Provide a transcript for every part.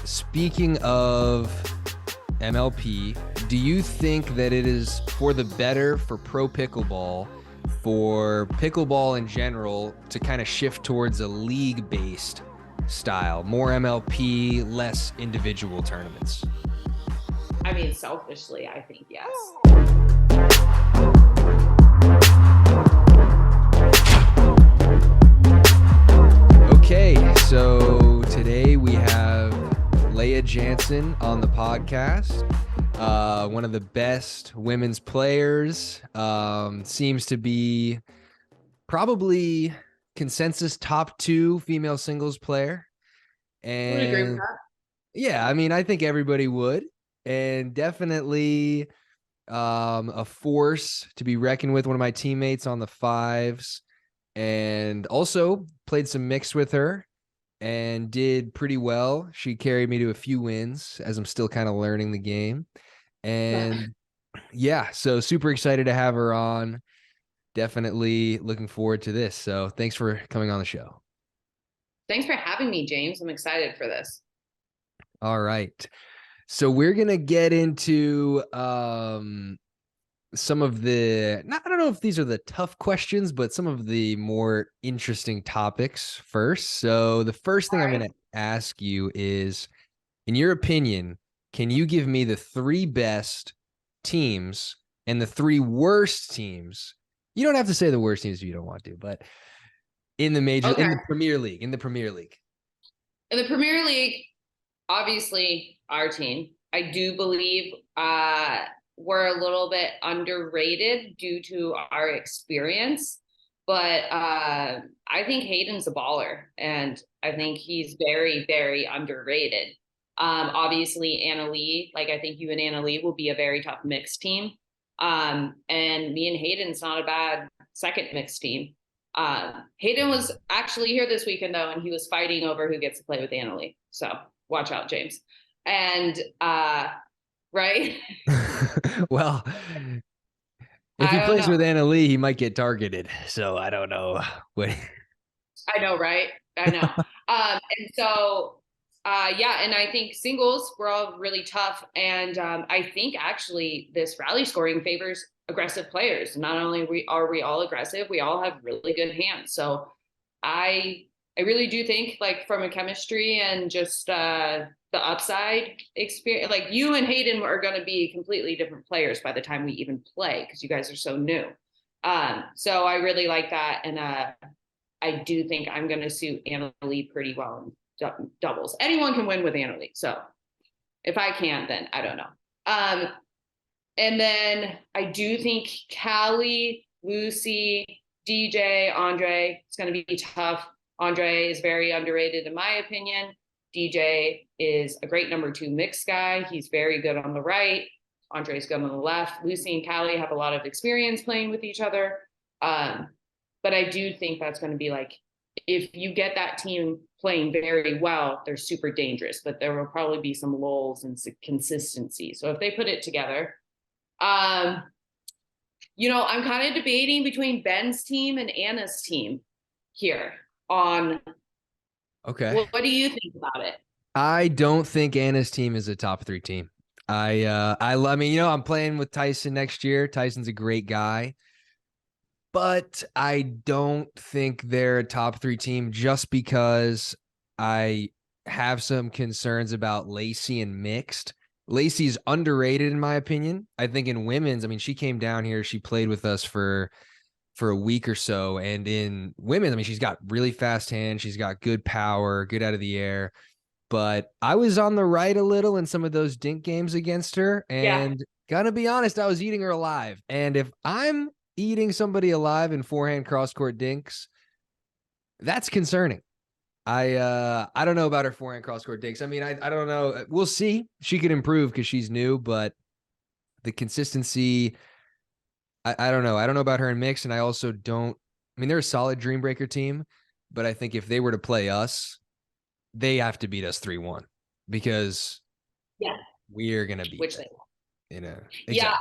speaking of MLP, do you think that it is for the better for pro pickleball, for pickleball in general, to kind of shift towards a league-based style, more MLP, less individual tournaments? I mean, selfishly, I think yes. Okay, so today we have Lea Jansen on the podcast. One of the best women's players, seems to be probably consensus top 2 female singles player. I would agree with And that. yeah, I mean, I think everybody would, and definitely a force to be reckoned with. One of my teammates on the fives, and also played some mixed with her and did pretty well. She carried me to a few wins as I'm still kind of learning the game. And yeah, so super excited to have her on. Definitely looking forward to this. So thanks for coming on the show. Thanks for having me, James. I'm excited for this. All right. So we're going to get into some of the, I don't know if these are the tough questions, but some of the more interesting topics first. So the first thing I'm going to ask you is, in your opinion, can you give me the 3 best teams and the 3 worst teams? You don't have to say the worst teams if you don't want to, but in the major, in the Premier League, In the Premier League, obviously our team. I do believe we're a little bit underrated due to our experience, but I think Hayden's a baller, and I think he's very, very underrated. Obviously Anna Leigh, like I think you and Anna Leigh will be a very tough mixed team. And me and Hayden's not a bad second mixed team. Hayden was actually here this weekend though, and he was fighting over who gets to play with Anna Leigh. So watch out, James. And right. Well, if he plays with Anna Leigh, he might get targeted. So I don't know. I know, right? I know. And so, yeah, and I think singles, we're all really tough. And I think actually this rally scoring favors aggressive players. Not only are we all aggressive, we all have really good hands. So I really do think, like, from a chemistry and just the upside experience, like you and Hayden are going to be completely different players by the time we even play, because you guys are so new. So I really like that. And I do think I'm going to suit Anna Leigh pretty well in doubles. Anyone can win with Anna Leigh. So if I can't, then I don't know. And then I do think Callie, Lucy, DJ, Andre, it's going to be tough. Andre is very underrated in my opinion. DJ is a great number 2 mixed guy. He's very good on the right. Andre's good on the left. Lucy and Callie have a lot of experience playing with each other. But I do think that's going to be like, if you get that team playing very well, they're super dangerous, but there will probably be some lulls and consistency. So if they put it together, you know, I'm kind of debating between Ben's team and Anna's team here on. Okay. What do you think about it? I don't think Anna's team is a top 3 team. I mean, you know, I'm playing with Tyson next year. Tyson's a great guy, but I don't think they're a top 3 team just because I have some concerns about Lacey and mixed. Lacey's underrated in my opinion. I think in women's, I mean, she came down here, she played with us for a week or so, and in women's, I mean, she's got really fast hands, she's got good power, good out of the air. But I was on the right a little in some of those dink games against her, and gonna be honest, I was eating her alive. And if I'm eating somebody alive in forehand cross-court dinks, that's concerning. I don't know about her forehand cross-court dinks. I mean, I don't know. We'll see. She could improve because she's new, but the consistency, I don't know. I don't know about her in mix, and I also don't. I mean, they're a solid Dream Breaker team, but I think if they were to play us, they have to beat us 3-1 because we are going to beat them. You know, exactly. Yeah,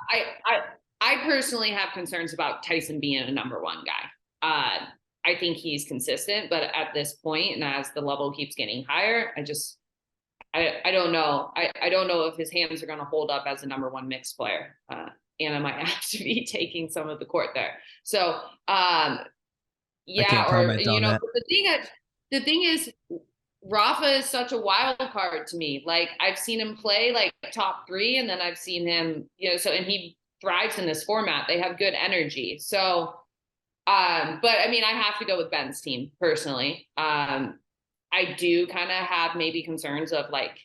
I personally have concerns about Tyson being a number 1 guy. I think he's consistent, but at this point, and as the level keeps getting higher, I don't know. I don't know if his hands are going to hold up as a number one mixed player. Anna might have to be taking some of the court there. So, I yeah, can't or comment you on know, that. but the thing is, Rafa is such a wild card to me. Like I've seen him play like top three, and then I've seen him, you know, so and he thrives in this format. They have good energy. So, but I mean, I have to go with Ben's team personally. I do kind of have maybe concerns of like,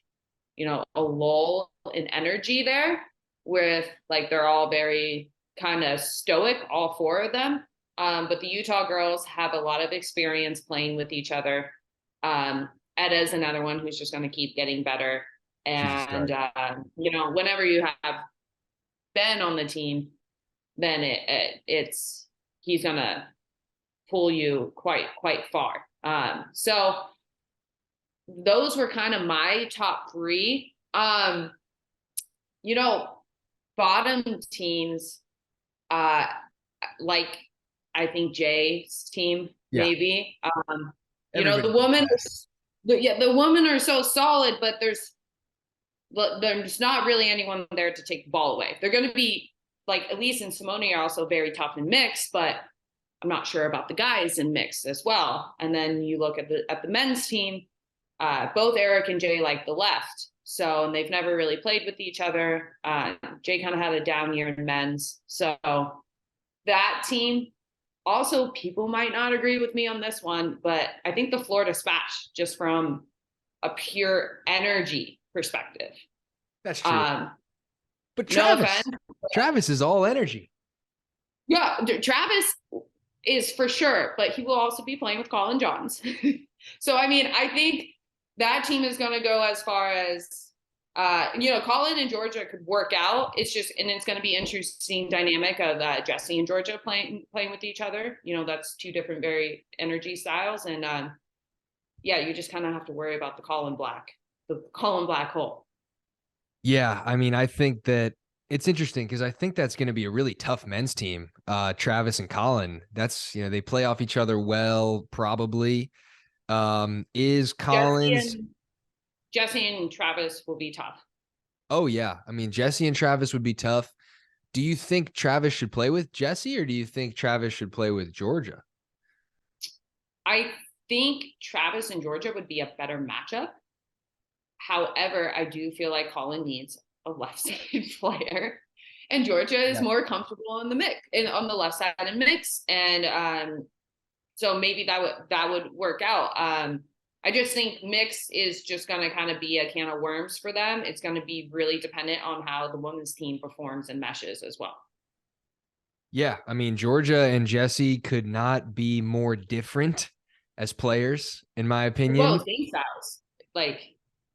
you know, a lull in energy there with like they're all very kind of stoic, all four of them. But the Utah girls have a lot of experience playing with each other. Edda's another one who's just going to keep getting better. She's a And, start. you know, whenever you have Ben on the team, then it's he's going to pull you quite far. So those were kind of my top three. You know, bottom teams, uh, like I think Jay's team, Yeah. maybe. You know, Everybody thinks that. the women are so solid, but there's not really anyone there to take the ball away. They're going to be like Elise and Simone are also very tough in mixed, but I'm not sure about the guys in mixed as well. And then you look at the men's team, both Eric and Jay like the left. So, and they've never really played with each other. Jay kind of had a down year in men's. So that team, also people might not agree with me on this one, but I think the Florida Splash, just from a pure energy perspective. That's true. But No offense. Travis is all energy. Yeah, Travis is for sure, but he will also be playing with Colin Johns. So, I mean, I think that team is going to go as far as, you know, Colin and Georgia could work out. It's just, and it's going to be interesting dynamic of Jesse and Georgia playing with each other. You know, that's two different, very energy styles. And yeah, you just kind of have to worry about the Colin Black hole. Yeah. I mean, I think that it's interesting because I think that's going to be a really tough men's team. Travis and Colin, that's, you know, they play off each other well, probably. Is Collins. Jesse and Travis will be tough. Oh, yeah. I mean, Jesse and Travis would be tough. Do you think Travis should play with Jesse or do you think Travis should play with Georgia? I think Travis and Georgia would be a better matchup. However, I do feel like Colin needs a left-sided player, and Georgia is more comfortable in the mix and on the left side and mix, and so maybe that would work out. I just think mix is just going to kind of be a can of worms for them. It's going to be really dependent on how the women's team performs and meshes as well. Yeah, I mean, Georgia and Jesse could not be more different as players, in my opinion. Both game styles, like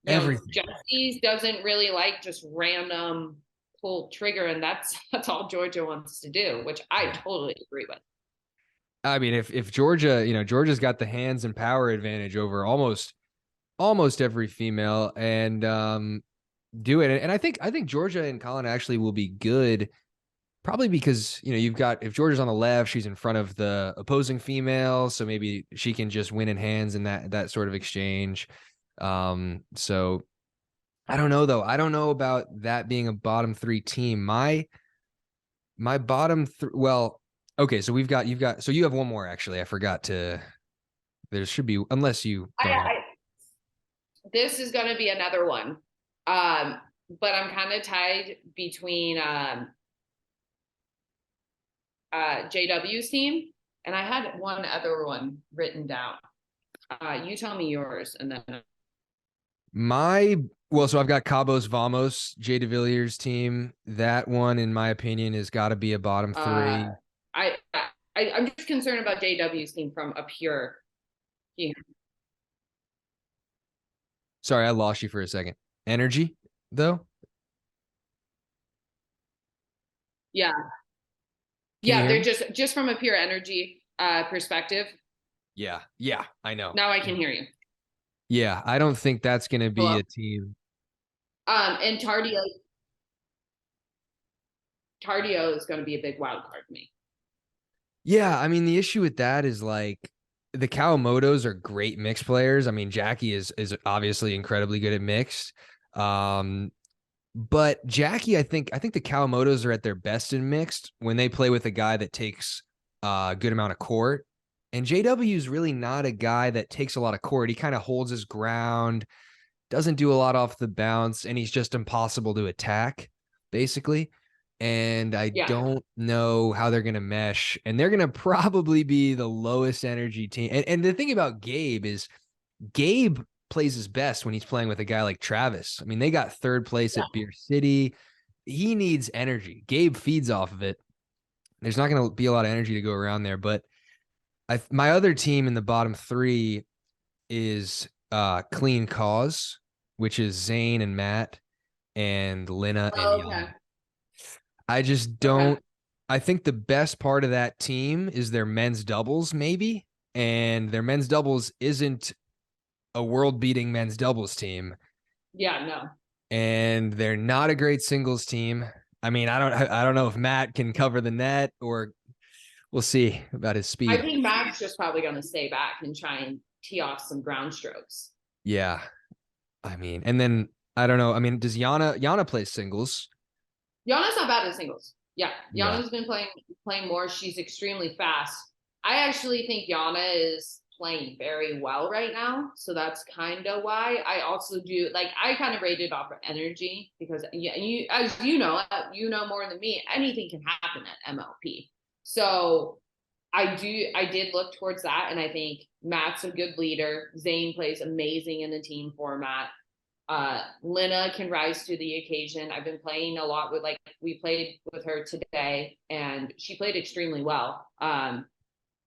you know, Everything. Jesse doesn't really like just random pull trigger, and that's all Georgia wants to do, which I totally agree with. I mean, if Georgia, you know, Georgia's got the hands and power advantage over almost every female, and do it. And I think Georgia and Colin actually will be good. Probably because, you know, you've got, if Georgia's on the left, she's in front of the opposing female. So maybe she can just win in hands in that sort of exchange. So I don't know though. I don't know about that being a bottom three team. My bottom three, well, okay. So so you have one more actually. I forgot to, there should be, unless you don't have. This is going to be another one. But I'm kind of tied between, JW's team, and I had one other one written down. You tell me yours, and then So I've got Cabos Vamos, Jay DeVilliers team. That one, in my opinion, has got to be a bottom three. I'm just concerned about JW's team from a pure. Yeah. Sorry, I lost you for a second. Energy, though. Yeah. Yeah, they're just from a pure energy perspective. Yeah, I know. Now I can hear you. Yeah, I don't think that's going to be Hello? a team. And Tardio is going to be a big wild card for me. Yeah, I mean, the issue with that is like the Kawamotos are great mixed players. I mean, Jackie is obviously incredibly good at mixed. But Jackie, I think the Kawamotos are at their best in mixed when they play with a guy that takes a good amount of court. And JW is really not a guy that takes a lot of court. He kind of holds his ground, doesn't do a lot off the bounce, and he's just impossible to attack, basically. And I don't know how they're going to mesh. And they're going to probably be the lowest energy team. And the thing about Gabe is Gabe plays his best when he's playing with a guy like Travis. I mean, they got third place at Beer City. He needs energy. Gabe feeds off of it. There's not going to be a lot of energy to go around there. But my other team in the bottom three is Clean Cause, which is Zane and Matt and Lena and Yana. I just don't. I think the best part of that team is their men's doubles, maybe. And their men's doubles isn't a world-beating men's doubles team. Yeah, no. And they're not a great singles team. I mean, I don't know if Matt can cover the net, or we'll see about his speed. I think Matt's just probably going to stay back and try and tee off some ground strokes. Yeah. I mean, and then I don't know. I mean, does Yana play singles? Yana's not bad at singles. Yeah. Yana's been playing more. She's extremely fast. I actually think Yana is playing very well right now. So that's kind of why I also do, like, I kind of rated off of energy because you, as you know more than me, anything can happen at MLP. So I did look towards that. And I think Matt's a good leader. Zane plays amazing in the team format. Lena can rise to the occasion. I've been playing a lot with, like, we played with her today and she played extremely well.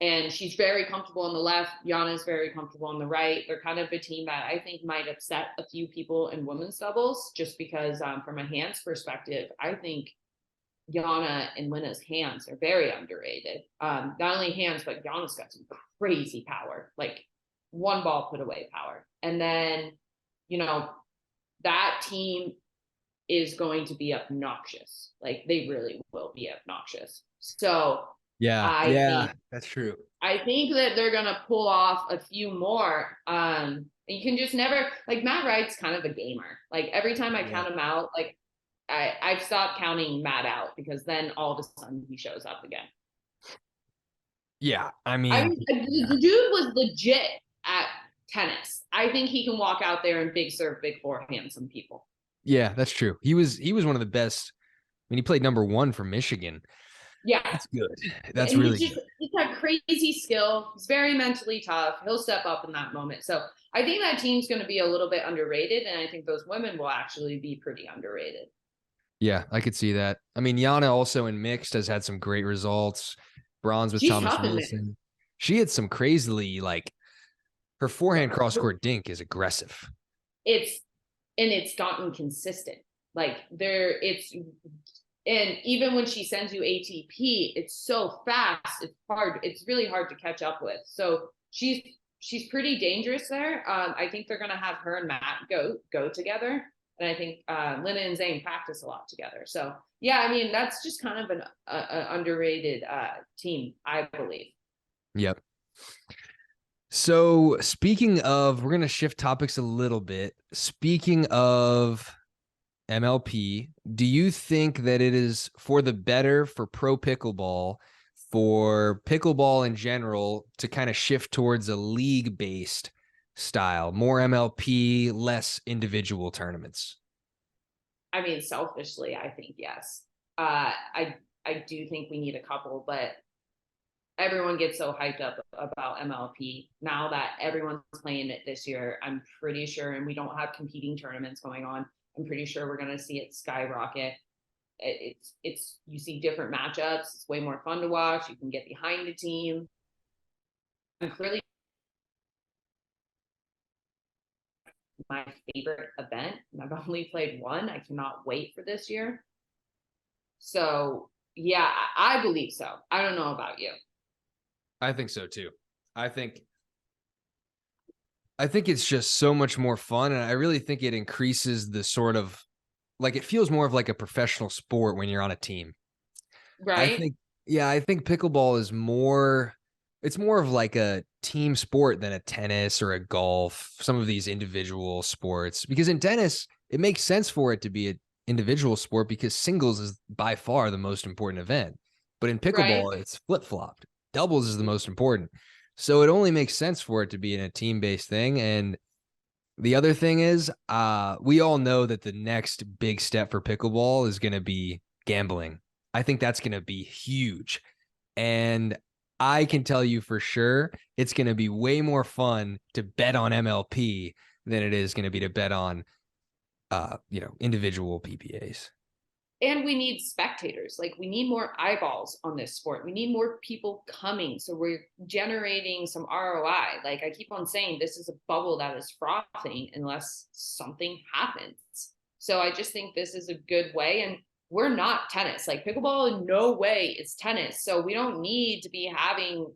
And she's very comfortable on the left. Yana's very comfortable on the right. They're kind of a team that I think might upset a few people in women's doubles just because from a hands perspective, I think Yana and Lena's hands are very underrated. Not only hands, but Yana's got some crazy power, like one ball put away power. And then, that team is going to be obnoxious. Like, they really will be obnoxious. So yeah, that's true. I think that they're going to pull off a few more. You can just never, like, Matt Wright's kind of a gamer. Like, every time I count him out, like, I've stopped counting Matt out because then all of a sudden he shows up again. Yeah, I mean the dude was legit at tennis. I think he can walk out there and big serve, big forehand some people. Yeah, that's true. He was one of the best. I mean, he played number 1 for Michigan. Yeah, that's good. That's really good. He's got crazy skill. He's very mentally tough. He'll step up in that moment. So I think that team's going to be a little bit underrated, and I think those women will actually be pretty underrated. Yeah, I could see that. I mean, Yana also in mixed has had some great results. Bronze with Thomas Wilson. She had some crazily, like, her forehand cross court dink is aggressive. It's gotten consistent. Like, and even when she sends you ATP, it's so fast. It's hard. It's really hard to catch up with. So she's pretty dangerous there. I think they're going to have her and Matt go together. And I think Lena and Zane practice a lot together. So, yeah, I mean, that's just kind of an underrated team, I believe. Yep. So speaking of, we're going to shift topics a little bit. Speaking of MLP, do you think that it is for the better for pro pickleball, for pickleball in general, to kind of shift towards a league-based style, more MLP, less individual tournaments? I mean, selfishly, I think yes. I do think we need a couple, but everyone gets so hyped up about MLP now that everyone's playing it this year. I'm pretty sure, and we don't have competing tournaments going on, I'm pretty sure we're going to see it skyrocket. It's you see different matchups. It's way more fun to watch. You can get behind the team. I'm clearly my favorite event, and I've only played one. I cannot wait for this year. So yeah, I believe so. I don't know about you. I think so too. I think it's just so much more fun, and I really think it increases the sort of, like, it feels more of like a professional sport when you're on a team. Right. I think pickleball is more it's more of like a team sport than a tennis or a golf, some of these individual sports. Because in tennis, it makes sense for it to be an individual sport because singles is by far the most important event. But in Right. pickleball, it's flip-flopped. Doubles is the most important. So it only makes sense for it to be in a team-based thing. And the other thing is, we all know that the next big step for pickleball is going to be gambling. I think that's going to be huge. And I can tell you for sure, it's going to be way more fun to bet on MLP than it is going to be to bet on, individual PPAs. And we need spectators. Like, we need more eyeballs on this sport. We need more people coming. So we're generating some ROI. Like I keep on saying, this is a bubble that is frothing unless something happens. So I just think this is a good way. And we're not tennis. Like, pickleball in no way is tennis. So we don't need to be having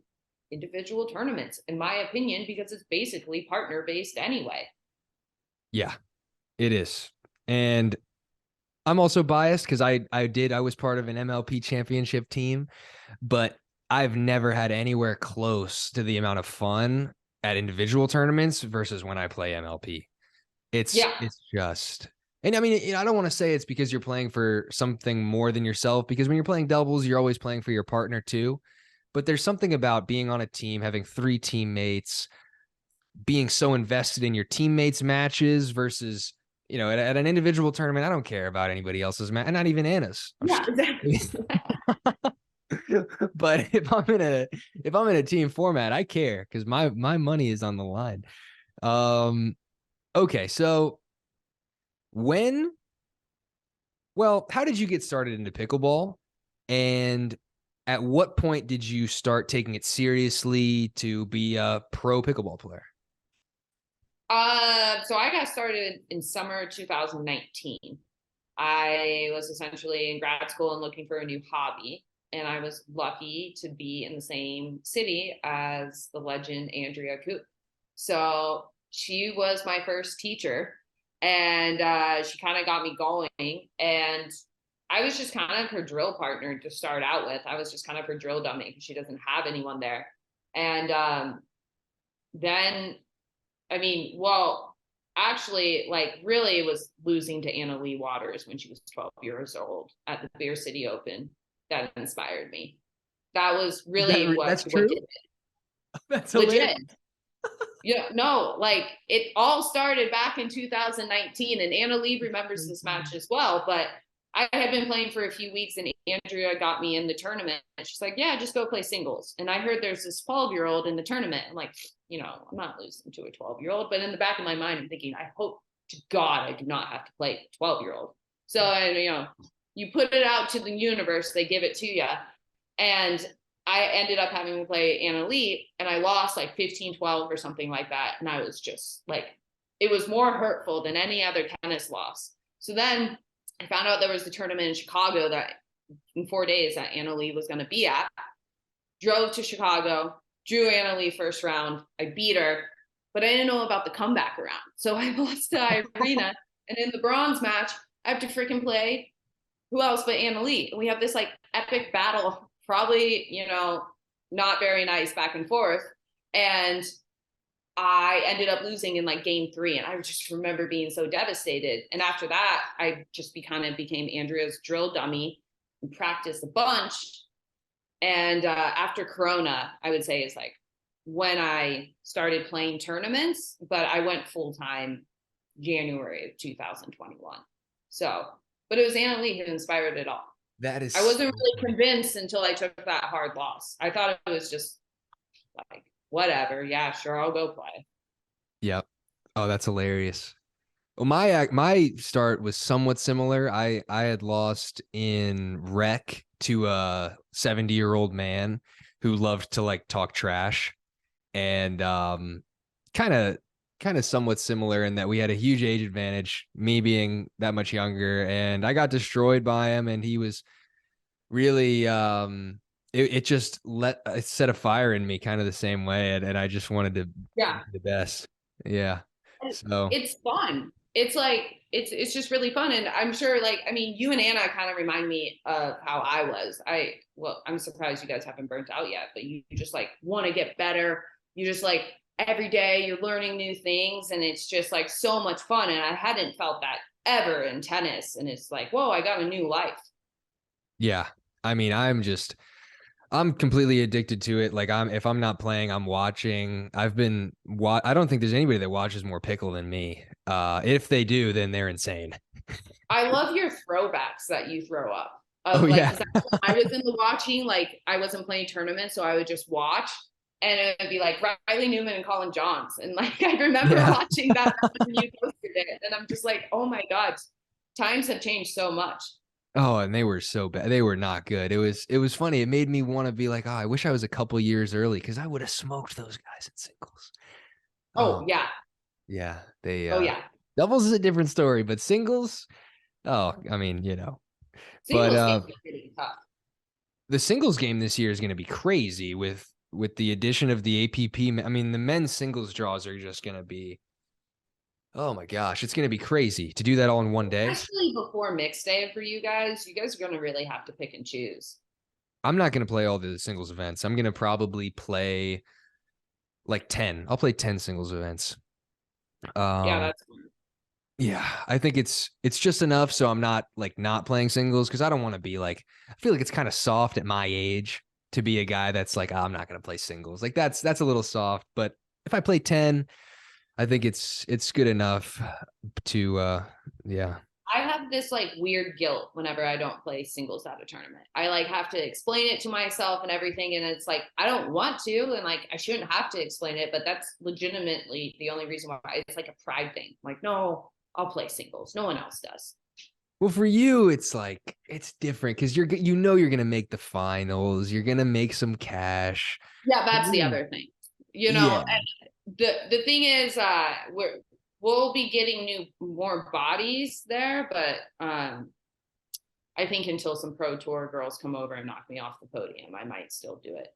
individual tournaments, in my opinion, because it's basically partner based anyway. Yeah, it is. And I'm also biased because I was part of an MLP championship team, but I've never had anywhere close to the amount of fun at individual tournaments versus when I play MLP. Yeah. It's just, and I mean, I don't want to say it's because you're playing for something more than yourself, because when you're playing doubles, you're always playing for your partner too. But there's something about being on a team, having 3 teammates, being so invested in your teammates' matches versus, at an individual tournament, I don't care about anybody else's match, not even Anna's. Yeah, exactly. But if I'm in a team format, I care because my money is on the line. Okay, so how did you get started into pickleball? And at what point did you start taking it seriously to be a pro pickleball player? So I got started in summer 2019. I was essentially in grad school and looking for a new hobby. And I was lucky to be in the same city as the legend Andrea Koop. So she was my first teacher, and she kind of got me going. And I was just kind of her drill partner to start out with. I was just kind of her drill dummy because she doesn't have anyone there. And then, I mean, well, actually, like, really, it was losing to Anna Leigh Waters when she was 12 years old at the Beer City Open that inspired me. That was really That's what true. did it. That's Legit. hilarious. Yeah, no, like, it all started back in 2019, and Anna Leigh remembers this match as well. But I had been playing for a few weeks, and Andrea got me in the tournament. And she's like, "Yeah, just go play singles." And I heard there's this 12-year-old in the tournament. I'm like, I'm not losing to a 12-year-old. But in the back of my mind, I'm thinking, I hope to God I do not have to play a 12-year-old. So, you put it out to the universe, they give it to you. And I ended up having to play Anna Leigh, and I lost like 15-12 or something like that. And I was just like, it was more hurtful than any other tennis loss. So then I found out there was the tournament in Chicago that in 4 days that Anna Leigh was going to be at. Drove to Chicago, drew Anna Leigh first round. I beat her, but I didn't know about the comeback round. So I lost to Irina. And in the bronze match, I have to freaking play who else but Anna Leigh. And we have this like epic battle, probably, not very nice back and forth. And I ended up losing in like game 3. And I just remember being so devastated. And after that, I just kind of became Andrea's drill dummy and practiced a bunch. And after Corona, I would say is like when I started playing tournaments, but I went full time January of 2021. So, but it was Anna Leigh who inspired it all. That is, I wasn't really convinced until I took that hard loss. I thought it was just like, whatever. Yeah, sure, I'll go play. Yep. Oh, that's hilarious. Well, my start was somewhat similar. I had lost in rec to a 70-year-old man who loved to like talk trash, and kind of somewhat similar in that we had a huge age advantage, me being that much younger, and I got destroyed by him, and he was really it just it set a fire in me kind of the same way, and I just wanted to Yeah. be the best. Yeah. So It's fun. it's like it's just really fun. And I'm sure, like, I mean, you and Anna kind of remind me of how I was. I'm surprised you guys haven't burnt out yet, but you just like want to get better. You just like every day you're learning new things, and it's just like so much fun. And I hadn't felt that ever in tennis, and it's like, whoa, I got a new life. Yeah. I mean, I'm completely addicted to it. Like if I'm not playing, I'm watching. I don't think there's anybody that watches more pickle than me. If they do, then they're insane. I love your throwbacks that you throw up Oh of like, yeah. because I was in the watching, like I wasn't playing tournaments, so I would just watch, and it would be like Riley Newman and Colin Johns, and like I remember Yeah. watching that when you posted it, and I'm just like, oh my god, times have changed so much. Oh, and they were so bad. They were not good. It was funny. It made me want to be like, oh, I wish I was a couple years early because I would have smoked those guys in singles. Oh yeah, Yeah. They oh yeah. doubles is a different story, but singles, oh, I mean, But Singles games are pretty tough. the singles game this year is going to be crazy with the addition of the APP. I mean, the men's singles draws are just going to be, oh my gosh, it's going to be crazy to do that all in one day. Especially before mixed day for you guys are going to really have to pick and choose. I'm not going to play all the singles events. I'm going to probably play like 10. I'll play 10 singles events. Yeah, that's fun. Yeah, I think it's just enough so I'm not like not playing singles because I don't want to be like, I feel like it's kind of soft at my age to be a guy that's like, oh, I'm not going to play singles. Like that's a little soft, but if I play 10, I think it's good enough to yeah. I have this like weird guilt whenever I don't play singles at a tournament. I like have to explain it to myself and everything. And it's like, I don't want to. And like, I shouldn't have to explain it, but that's legitimately the only reason why. It's like a pride thing. I'm like, no, I'll play singles. No one else does. Well, for you, it's like it's different because you're gonna make the finals. You're gonna make some cash. Yeah, that's the other thing. Yeah. And the thing is, we'll be getting more bodies there, but I think until some pro tour girls come over and knock me off the podium, I might still do it.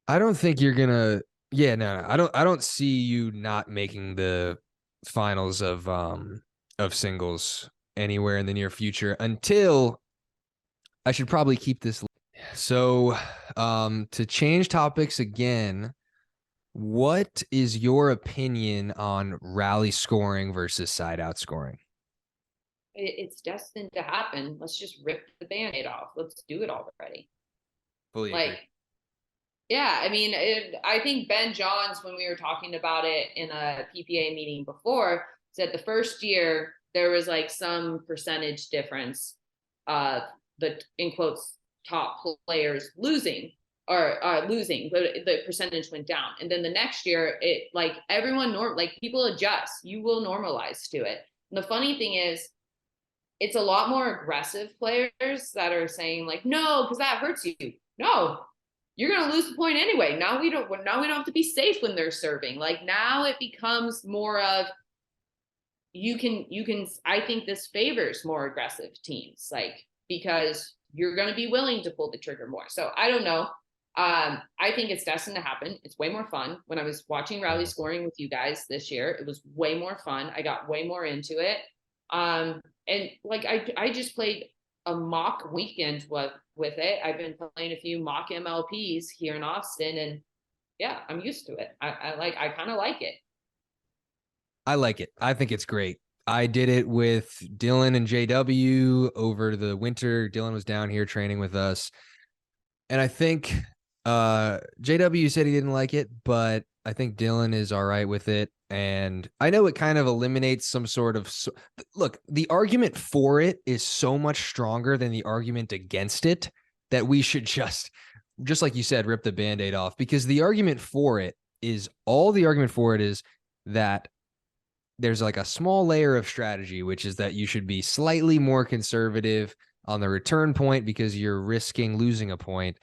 I don't think you're gonna. Yeah, no, I don't see you not making the finals of singles anywhere in the near future until I should probably keep this. So, to change topics again, what is your opinion on rally scoring versus side out scoring? It's destined to happen. Let's just rip the Band-Aid off. Let's do it already. Fully Like, agree. yeah, I mean, I think Ben Johns, when we were talking about it in a PPA meeting before, said the first year there was like some percentage difference, the in quotes top players losing or losing, but the percentage went down. And then the next year, it like everyone like people adjust. You will normalize to it. And the funny thing is, it's a lot more aggressive players that are saying like, no, because that hurts you. No, you're going to lose the point anyway. Now we don't have to be safe when they're serving. Like now it becomes more of, you can, I think this favors more aggressive teams, like, because you're going to be willing to pull the trigger more. So I don't know. I think it's destined to happen. It's way more fun. When I was watching rally scoring with you guys this year, it was way more fun. I got way more into it. And like, I just played a mock weekend with it. I've been playing a few mock MLPs here in Austin, and yeah, I'm used to it. I kind of like it. I like it. I think it's great. I did it with Dylan and JW over the winter. Dylan was down here training with us. And I think JW said he didn't like it, but I think Dylan is all right with it. And I know it kind of eliminates some sort of look, the argument for it is so much stronger than the argument against it that we should just like you said, rip the Band-Aid off, because the argument for it is that there's like a small layer of strategy, which is that you should be slightly more conservative on the return point because you're risking losing a point.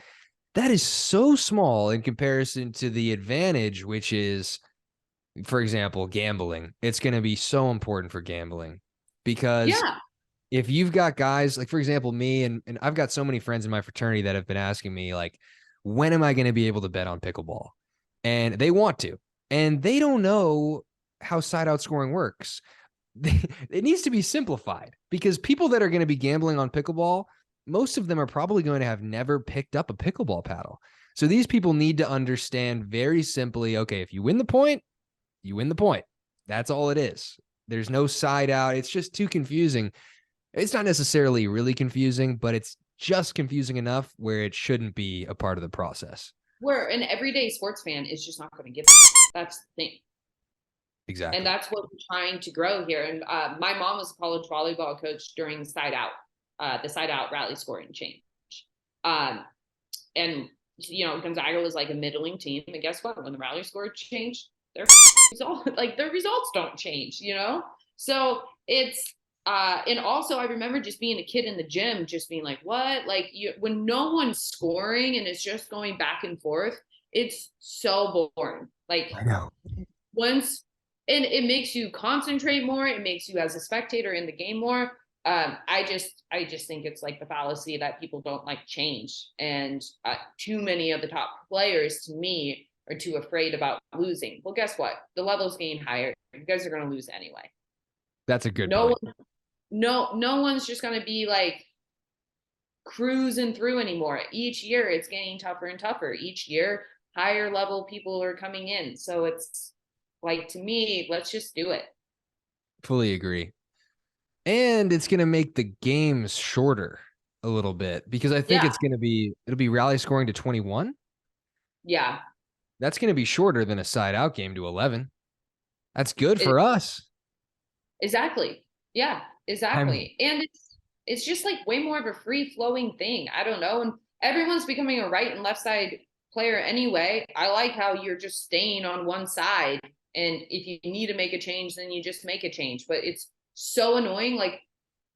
That is so small in comparison to the advantage, which is, for example, gambling. It's going to be so important for gambling because if you've got guys like, for example, me, and I've got so many friends in my fraternity that have been asking me like, when am I going to be able to bet on pickleball? And they want to, and they don't know how side out scoring works. it needs to be simplified, because people that are going to be gambling on pickleball, most of them are probably going to have never picked up a pickleball paddle. So these people need to understand very simply, okay, if you win the point, you win the point. That's all it is. There's no side out. It's just too confusing. It's not necessarily really confusing, but it's just confusing enough where it shouldn't be a part of the process. Where an everyday sports fan is just not going to get that. That's the thing. Exactly. And that's what we're trying to grow here. And my mom was a college volleyball coach during the side out rally scoring change. And Gonzaga was like a middling team. And guess what? When the rally score changed, their results don't change, So it's and also I remember just being a kid in the gym, just being like, what? Like when no one's scoring and it's just going back and forth, it's so boring. Like I know. And it makes you concentrate more. It makes you as a spectator in the game more. I just think it's like the fallacy that people don't like change. And too many of the top players, to me, are too afraid about losing. Well, guess what? The level's getting higher. You guys are going to lose anyway. That's a good point. No one's just going to be like cruising through anymore. Each year it's getting tougher and tougher. Each year, higher level people are coming in. So it's like, to me, let's just do it. Fully agree. And it's going to make the games shorter a little bit, because I think it'll be rally scoring to 21. Yeah. That's going to be shorter than a side out game to 11. That's good for us. Exactly. Yeah, exactly. And it's just like way more of a free flowing thing. I don't know. And everyone's becoming a right and left side player anyway. I like how you're just staying on one side. And if you need to make a change, then you just make a change. But it's so annoying. Like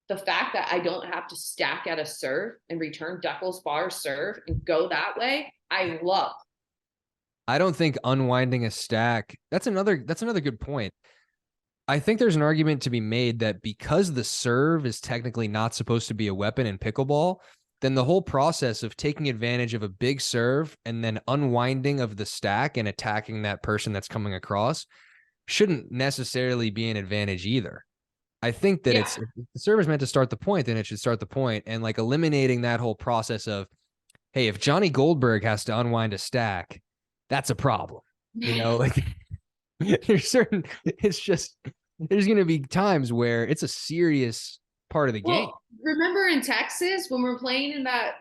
the fact that I don't have to stack at a serve and return Deckel's bar serve and go that way, I love. I don't think unwinding a stack, that's another good point. I think there's an argument to be made that because the serve is technically not supposed to be a weapon in pickleball, then the whole process of taking advantage of a big serve and then unwinding of the stack and attacking that person that's coming across shouldn't necessarily be an advantage either. I think that if the serve is meant to start the point, then it should start the point. And like eliminating that whole process of, hey, if Johnny Goldberg has to unwind a stack, that's a problem. Like there's going to be times where it's a serious part of the game. Remember in Texas when we're playing in that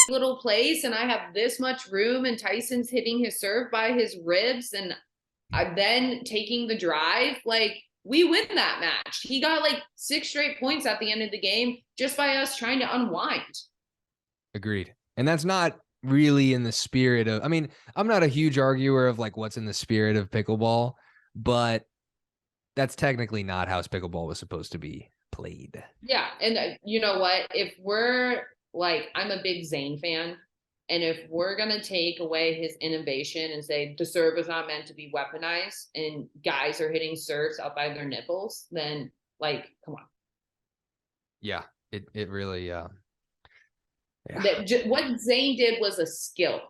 little place and I have this much room and Tyson's hitting his serve by his ribs and I'm then taking the drive, like we win that match. He got like 6 straight points at the end of the game just by us trying to unwind. Agreed. And that's not really in the spirit of, I mean, I'm not a huge arguer of like what's in the spirit of pickleball, but that's technically not how pickleball was supposed to be played. Yeah. And you know what? If we're like, I'm a big Zane fan. And if we're going to take away his innovation and say the serve is not meant to be weaponized and guys are hitting serves up by their nipples, then like, come on. Yeah, it really, what Zane did was a skill.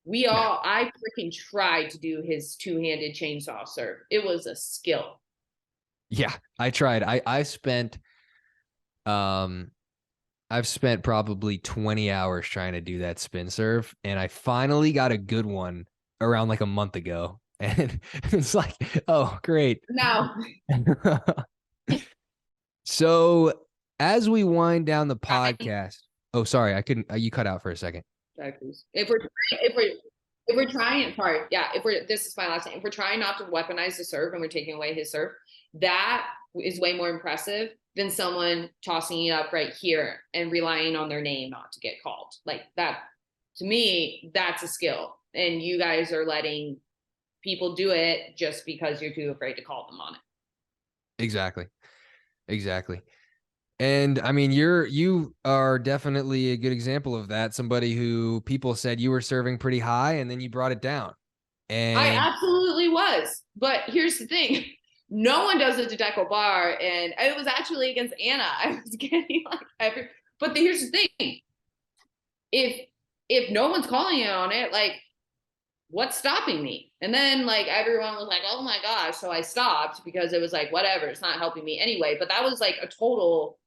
I freaking tried to do his two-handed chainsaw serve. It was a skill. Yeah, I tried. I've spent probably 20 hours trying to do that spin serve, and I finally got a good one around like a month ago. And it's like, oh, great. No. So as we wind down the podcast, oh, sorry, I couldn't, you cut out for a second. If this is my last thing. If we're trying not to weaponize the serve and we're taking away his serve, that is way more impressive than someone tossing it up right here and relying on their name not to get called. Like that, to me, that's a skill. And you guys are letting people do it just because you're too afraid to call them on it. Exactly. And I mean, you are definitely a good example of that. Somebody who people said you were serving pretty high and then you brought it down. And I absolutely was. But here's the thing. No one does it to Deco Bar. And it was actually against Anna. I was getting like but here's the thing. If no one's calling you on it, like what's stopping me? And then like everyone was like, oh my gosh. So I stopped because it was like, whatever, it's not helping me anyway. But that was like a total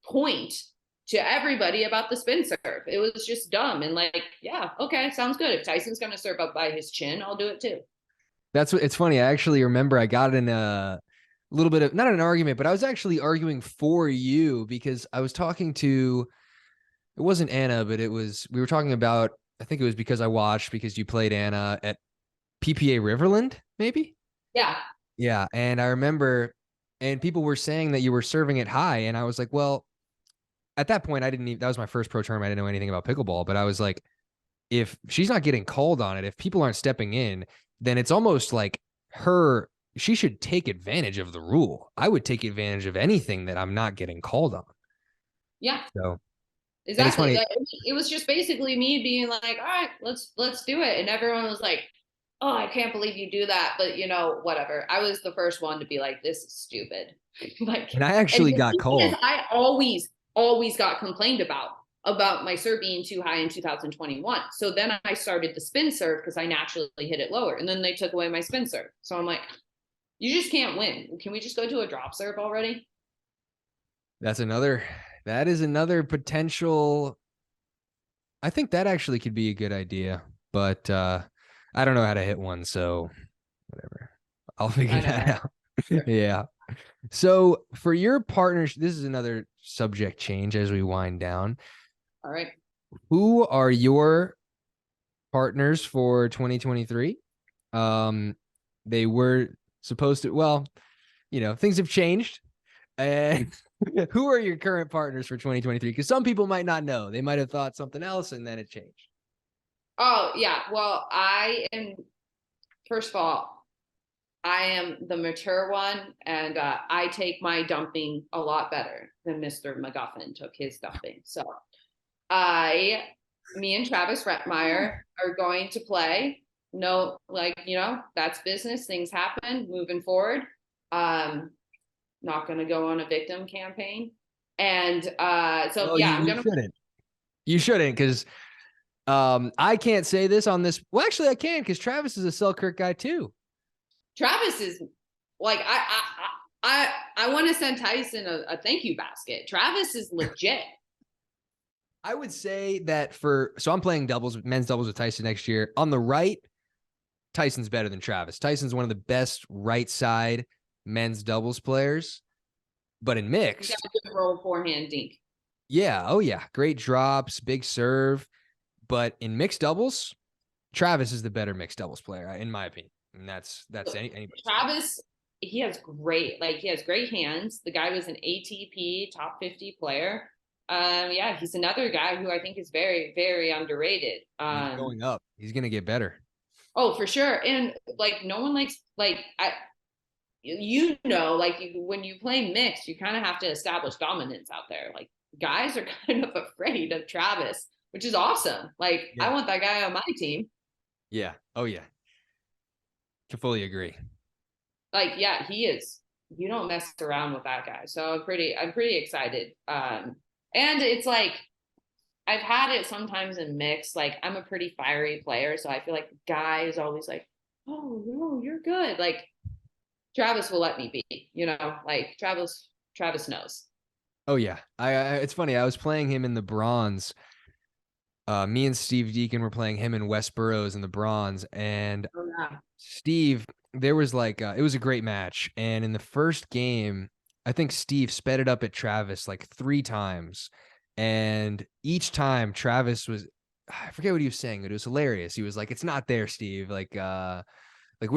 point to everybody about the spin serve. It was just dumb. And like, yeah, okay, sounds good. If Tyson's going to serve up by his chin, I'll do it too. That's what it's funny. I actually remember I got in a little bit of not an argument, but I was actually arguing for you because I was talking to, it wasn't Anna, but we were talking about, I think it was because you played Anna at PPA Riverland, maybe? Yeah. Yeah. And I remember, and people were saying that you were serving it high. And I was like, well, at that point, that was my first pro tournament. I didn't know anything about pickleball, but I was like, if she's not getting called on it, if people aren't stepping in, then it's almost like she should take advantage of the rule. I would take advantage of anything that I'm not getting called on. Yeah. So, and it's Exactly. funny. Like, it was just basically me being like, all right, let's do it. And everyone was like, oh, I can't believe you do that. But you know, whatever. I was the first one to be like, this is stupid. Like, And I and actually the got thing is, called. I always got complained about my serve being too high in 2021. So then I started the spin serve because I naturally hit it lower. And then they took away my spin serve. So I'm like, you just can't win. Can we just go to a drop serve already? That is another potential. I think that actually could be a good idea, but I don't know how to hit one. So whatever. I'll figure I know. that out. Yeah. So for your partners, this is another subject change as we wind down. All right. Who are your partners for 2023? They were supposed to, well, things have changed. And who are your current partners for 2023? Because some people might not know. They might have thought something else and then it changed. Oh, yeah. Well, first of all, I am the mature one, and I take my dumping a lot better than Mr. McGuffin took his dumping. So me and Travis Rettmeyer are going to play. No, like, that's business. Things happen moving forward. Not going to go on a victim campaign. And so, Well, yeah, I'm you going to. shouldn't. You shouldn't, because I can't say this on this. Well, actually, I can, because Travis is a Selkirk guy too. Travis is like, I want to send Tyson a thank you basket. Travis is legit. I would say that so I'm playing men's doubles with Tyson next year. On the right, Tyson's better than Travis. Tyson's one of the best right side men's doubles players. But in mixed, You got a good roll forehand dink. yeah, oh yeah, great drops, big serve. But in mixed doubles, Travis is the better mixed doubles player, in my opinion. And that's anybody. Travis, he has great hands. The guy was an ATP top 50 player. Yeah, he's another guy who I think is very, very underrated. He's going up. He's gonna get better. Oh, for sure. And like no one likes like when you play mixed, you kind of have to establish dominance out there. Like guys are kind of afraid of Travis, which is awesome. Like Yeah. I want that guy on my team. Yeah. Oh yeah. Can fully agree. Like, yeah, he is. You don't mess around with that guy. So I'm pretty excited. And it's like I've had it sometimes in mix. Like I'm a pretty fiery player, so I feel like the guy is always like, "Oh no, you're good." Like Travis will let me be. Like Travis knows. Oh yeah. It's funny. I was playing him in the bronze. Me and Steve Deacon were playing him in West Burroughs in the bronze, and Oh, yeah. Steve, there was like it was a great match, and in the first game, I think Steve sped it up at Travis like 3 times, and each time Travis was, I forget what he was saying, but it was hilarious. He was like, "It's not there, Steve. Like what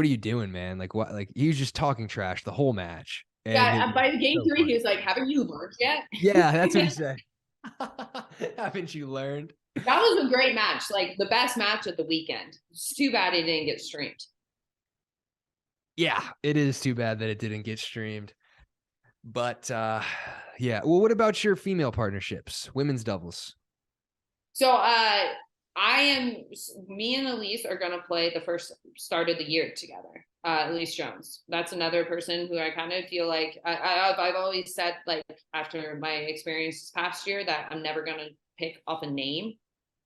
are you doing, man? Like what?" Like he was just talking trash the whole match, and it Yeah, was by the game so 3, funny. he was like, "Haven't you learned yet?" Yeah, that's what he said. Haven't you learned? That was a great match, like the best match of the weekend. It's too bad it didn't get streamed. Yeah, it is too bad that it didn't get streamed. But yeah. Well, what about your female partnerships, women's doubles? So me and Elise are gonna play the first start of the year together. Elise Jones. That's another person who I kind of feel like I've always said, like, after my experience this past year, that I'm never gonna pick off a name.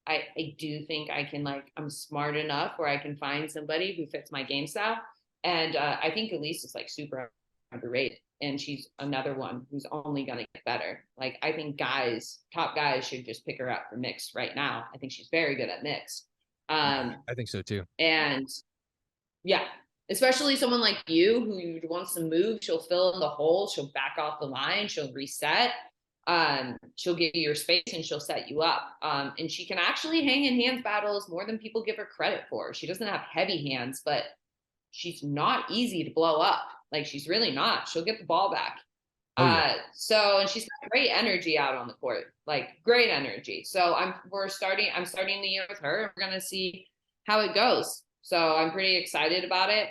I do think I can, like, I'm smart enough where I can find somebody who fits my game style. And I think Elise is like super underrated. And she's another one who's only going to get better. Like, I think top guys should just pick her up for mixed right now. I think she's very good at mixed. Yeah, I think so too. And yeah, especially someone like you who wants to move, she'll fill in the hole, she'll back off the line, she'll reset. She'll give you your space and she'll set you up. And she can actually hang in hands battles more than people give her credit for. She doesn't have heavy hands, but she's not easy to blow up. Like, she's really not. She'll get the ball back. Oh, yeah. And she's got great energy out on the court, like great energy. So I'm starting the year with her. We're gonna see how it goes. So I'm pretty excited about it.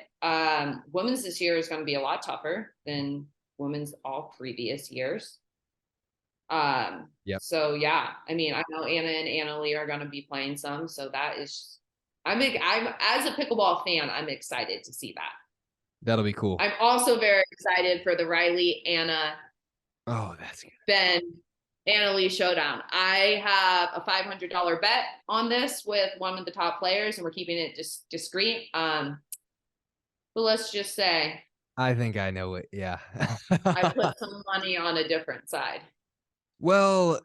Women's this year is going to be a lot tougher than women's all previous years. Yep. So yeah, I mean, I know Anna and Anna-Leigh are going to be playing some, so that is, I'm as a pickleball fan, I'm excited to see that. That'll be cool. I'm also very excited for the Riley Anna. Oh, that's good. Ben Anna-Leigh showdown. I have a $500 bet on this with one of the top players, and we're keeping it discreet. But let's just say I think I know it. Yeah. I put some money on a different side. Well,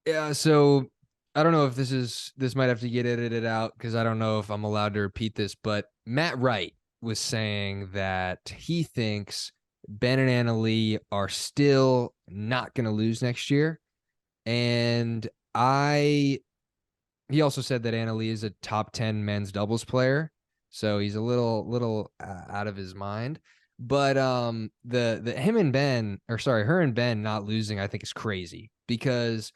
yeah, so I don't know if this might have to get edited out because I don't know if I'm allowed to repeat this, but Matt Wright was saying that he thinks Ben and Anna-Leigh are still not going to lose next year. And he also said that Anna-Leigh is a top 10 men's doubles player. So he's a little out of his mind. But her and Ben not losing, I think, is crazy because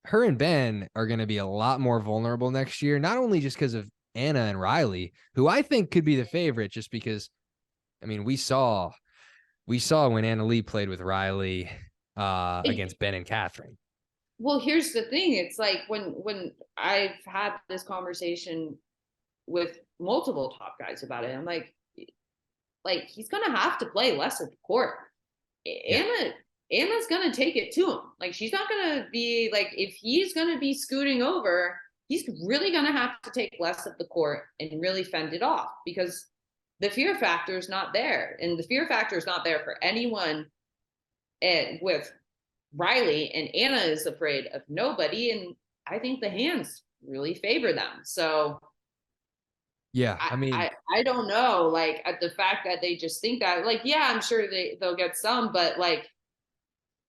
her and Ben are going to be a lot more vulnerable next year, not only just because of Anna and Riley, who I think could be the favorite, just because, I mean, we saw when Anna-Leigh played with Riley against Ben and Catherine. Well, here's the thing. It's like when I've had this conversation with multiple top guys about it, I'm like he's gonna have to play less at the court. Yeah. Anna's gonna take it to him. Like, she's not gonna be like, if he's gonna be scooting over, he's really gonna have to take less of the court and really fend it off, because the fear factor is not there. And the fear factor is not there for anyone with Riley, and Anna is afraid of nobody. And I think the hands really favor them. So yeah, I mean, I don't know, like, at the fact that they just think that, like, yeah, I'm sure they'll get some, but like,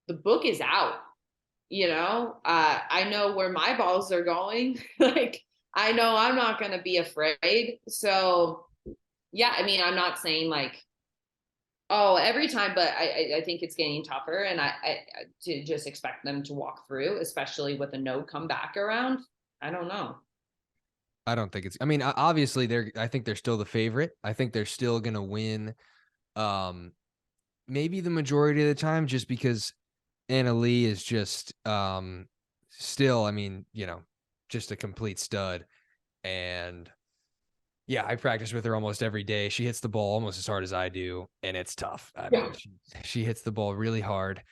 the book is out, you know. I know where my balls are going. Like, I know I'm not going to be afraid. So yeah, I mean, I'm not saying like, oh, every time, but I think it's getting tougher, and I to just expect them to walk through, especially with a no comeback around. I don't know. I don't think it's, I mean, obviously I think they're still the favorite. I think they're still going to win maybe the majority of the time, just because Anna-Leigh is just still, I mean, you know, just a complete stud. And yeah, I practice with her almost every day. She hits the ball almost as hard as I do, and it's tough. I mean, she hits the ball really hard.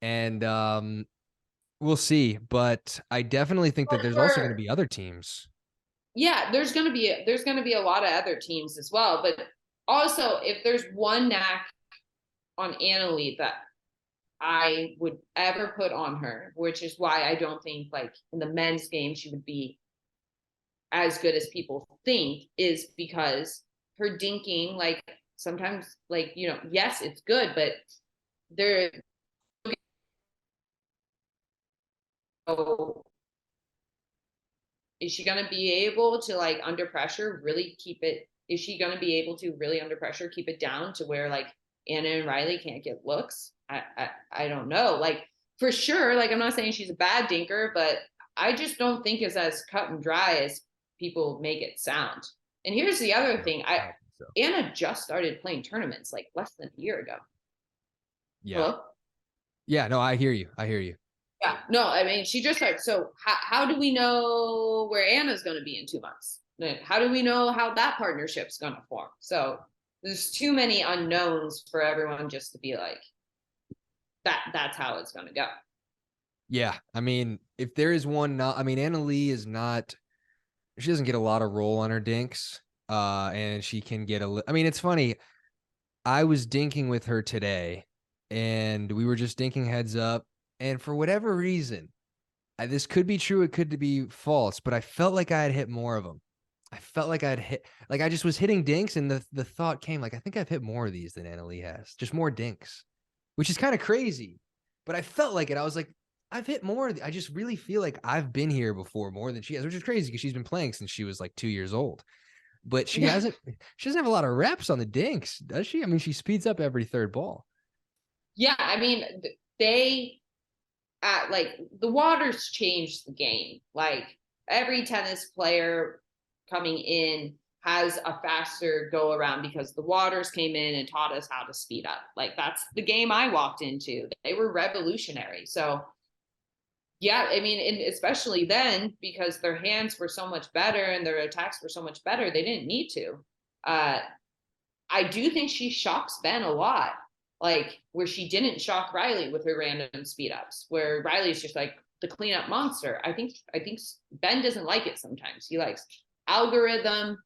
And we'll see. But I definitely think that there's also going to be other teams. Yeah, there's gonna be a lot of other teams as well. But also, if there's one knack on Anna-Leigh that I would ever put on her, which is why I don't think, like, in the men's game she would be as good as people think, is because her dinking, like, sometimes, like, you know, yes, it's good, but there, oh, is she going to be able to, like, under pressure really keep it? Is she going to be able to really under pressure keep it down to where, like, Anna and Riley can't get looks? I don't know. Like, for sure, like, I'm not saying she's a bad dinker, but I just don't think it's as cut and dry as people make it sound. And here's the other thing. Anna just started playing tournaments like less than a year ago. Yeah. Hello? Yeah, no, I hear you. Yeah, no, I mean, she just started. So how do we know where Anna's going to be in 2 months? How do we know how that partnership's going to form? So there's too many unknowns for everyone just to be like, that's how it's going to go. Yeah. I mean, if there is one not, I mean, Anna Leigh is not, she doesn't get a lot of roll on her dinks. And she can get I mean, it's funny. I was dinking with her today and we were just dinking heads up. And for whatever reason, this could be true. It could be false, but I felt like I had hit more of them. I felt like I'd hit, like I just was hitting dinks, and the thought came, like, I think I've hit more of these than Anna Leigh has, just more dinks, which is kind of crazy. But I felt like it. I was like, I've hit more. I just really feel like I've been here before more than she has, which is crazy because she's been playing since she was like 2 years old. But she doesn't have a lot of reps on the dinks, does she? I mean, she speeds up every third ball. Yeah, I mean, they like the water's changed the game. Like every tennis player coming in has a faster go around because the waters came in and taught us how to speed up. Like that's the game I walked into. They were revolutionary. So yeah, I mean, and especially then because their hands were so much better and their attacks were so much better, they didn't need to. Uh, I do think she shocks Ben a lot, like where she didn't shock Riley with her random speed ups, where Riley's just like the cleanup monster. I think Ben doesn't like it sometimes. He likes algorithm,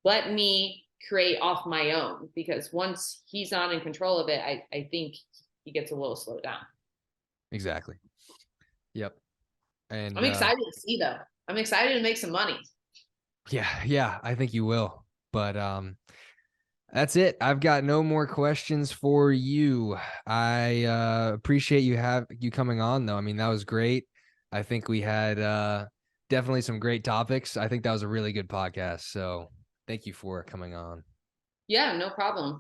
let me create off my own, because once he's not in control of it, I think he gets a little slowed down. Exactly. Yep. And I'm excited to see though. I'm excited to make some money. yeah, I think you will. But that's it. I've got no more questions for you. I appreciate you coming on though. I mean, that was great. I think we had definitely some great topics. I think that was a really good podcast. So thank you for coming on. Yeah, no problem.